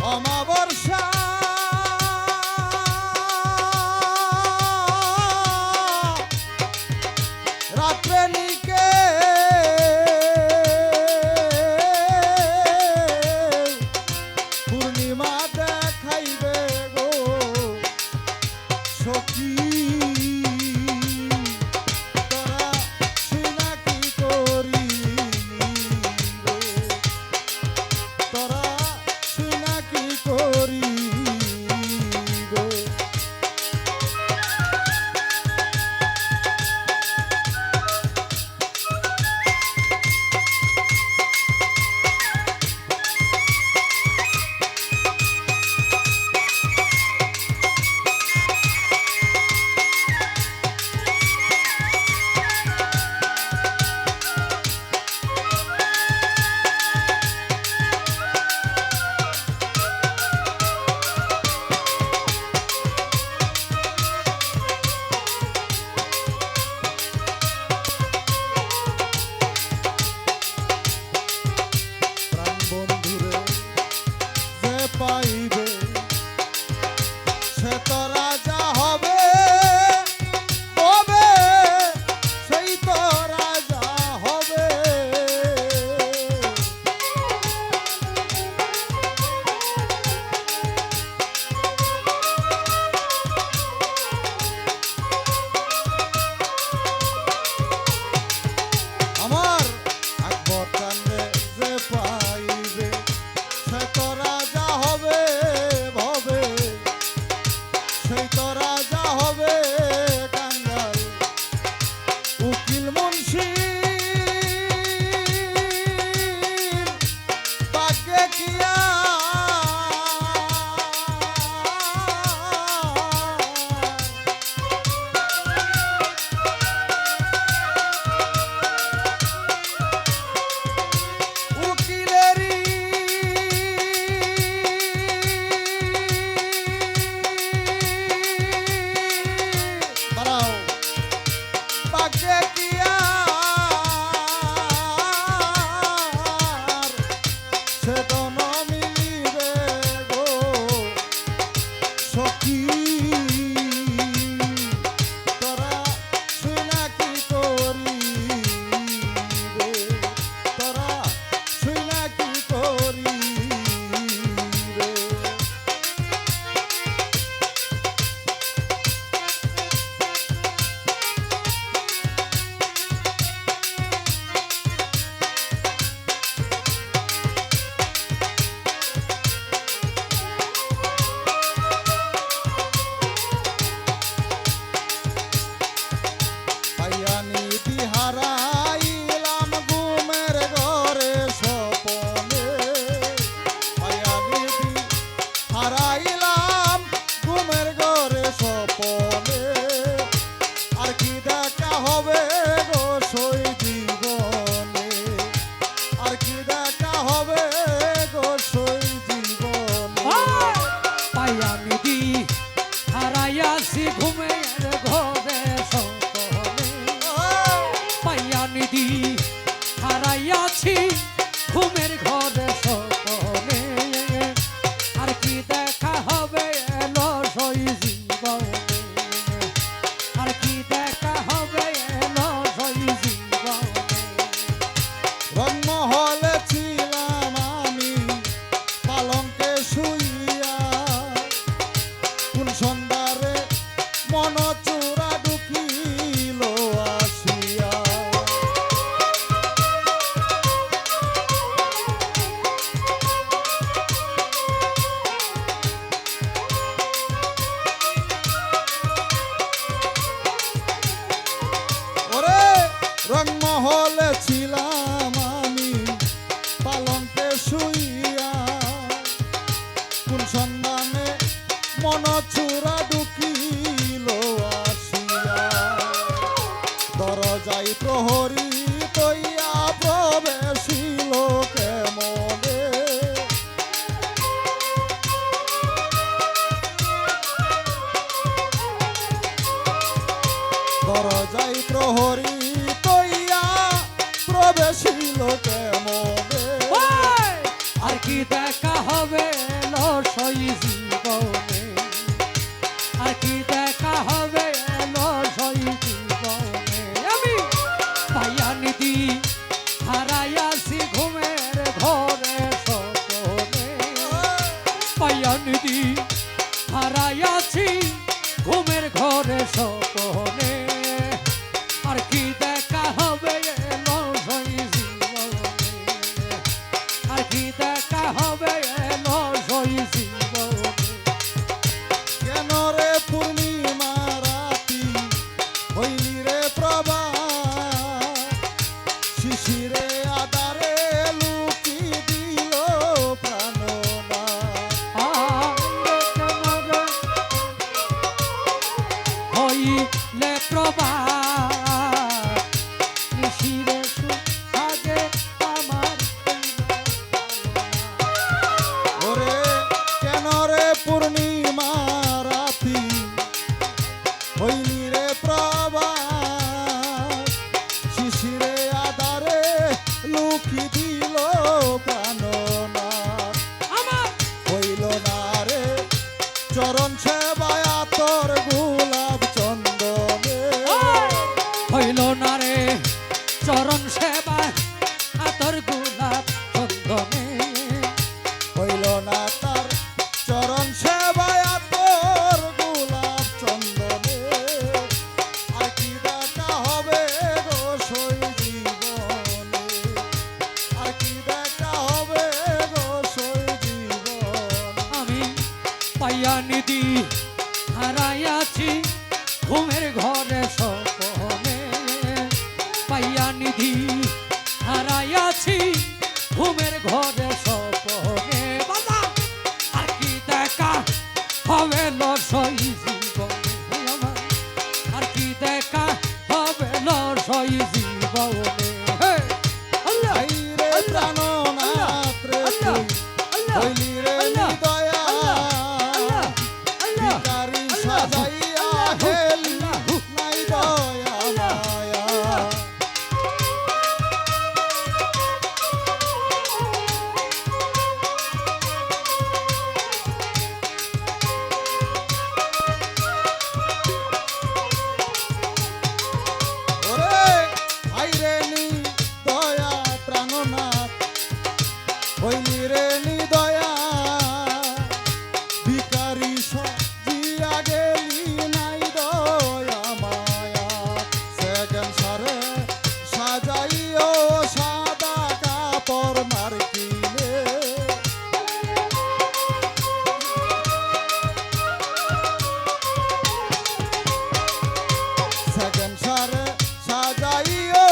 অমাবস্যা রাত্রে নিকে পূর্ণিমা দেখাইবে গো সখী তোরা শুনা কি করি তোরা শুনা কি করি গো পাইবে সে তো রাজা হবে হবে সেই তো রাজা হবে আমার আকবর কান্দে যে পাইবে সে তো রাজা হবে ভবে সেই তো রাজা হবে কাঙ্গাল উকিল মুন্সি ভাগ্যে কিয়া ঘুমের ঘরে সপনে পাইয়া নিধি হারাইয়াছি ঘুমের ঘরে সপনে আর কি দেখা হবে এলো সই জীবনে আর কি দেখা হবে এলো সই জীবনে রংমহলে ছিলাম আমি পালঙ্কে শুইয়া কোন সন্ধ্যারে মন চূড়া ঢুকিল আসিয়া ওরে রংমহলে ছিলাম আমি পালঙ্কে শুইয়া কোন সন্ধানে মন চূড়া ঢুকিল আসিয়া দরজাই প্রহরী তৈয়া প্রবেশিল কেমনে দরজাই প্রহরী তৈয়া প্রবেশিল কেমনে আর কি দেখা হবে সই জীবনে আর কি দেখা হবে এলো সই জীবনে আমি পাইয়া নিধি হারাইয়াছি ঘুমের ঘরে স্বপনে পাইয়া নিধি হারাইয়াছি ঘুমের ঘরে স্বপনে আর কি দেখা হবে এলো সই জীবনে আর কি দেখা হবে এলো সই জীবনে কেন রে পূর্ণিমা রাতি হইলি রে প্রভা শিশিরে আদারে লুকি দিল প্রাণনা হইলে প্রভা নিশিরে সুহাগে আমার ওরে কেন রে পূর্ণিমা রাতি হইলি রে প্রভা শিশিরে আদারে লুকি দিল প্রাণনা আমার হইল না রে চরণ সেবায় তোর গোলাপ চন্দনে হইল না রে চরণ সেবা আতর গোলাপ চন্দনে হইল না তার চরণ সেবায় তোর গোলাপ চন্দনে আর কি দেখা হবে গো সই জীবনে আর কি দেখা হবে গো সই জীবনে আমি পাইয়া নিধি হারাইয়াছি ঘুমের ঘরে স্বপনে পাইয়া নিধি হারাইয়াছি ঘুমের ঘরে স্বপনে বাবা আর কি দেখা হবে লসই জীবনে আমার আর কি দেখা হবে লসই জীবনে হে আল্লাহ আই রে প্রাণনাথ রে তুই হইলি রে নিদয়া ভিখারি সাজাইয়া হেলি নাই দয়া মায়া ওরে আইরে নি দয়া প্রাণনাথ হইলি রে নি দয়া ভিখারি সাজিয়া গেলি নাই দয়া মায়া সেকেন্ড সারে সাজাইও সাদা কাপড় নারকিলে সেকেন্ড সারে সাজাইও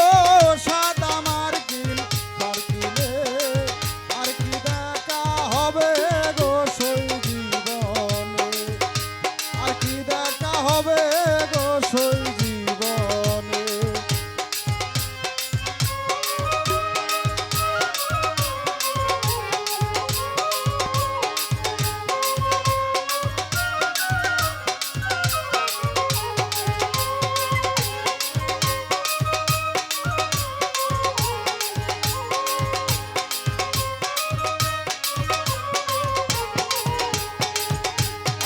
সাদা মার্কিল মার্কিলে আর কি দেখা হবে গো সই জীবনে আর কি দেখা হবে গো সই জীবনে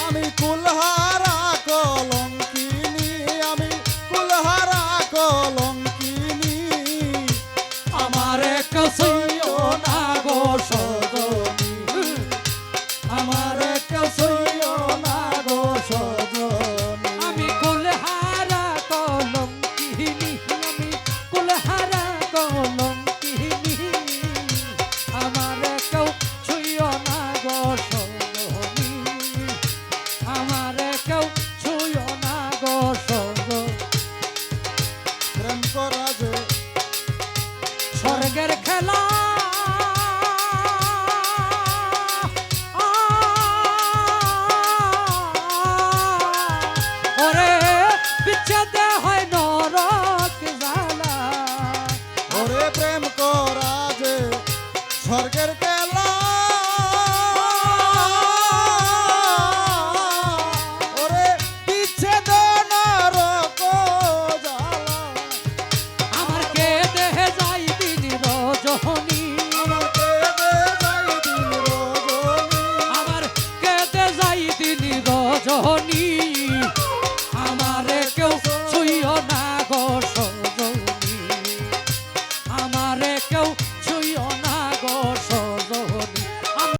আমি কুলহারা কলঙ্কিনী আমি কুলহারা কলঙ্কিনী আমার কসইও না গো সজনী আমার কসইও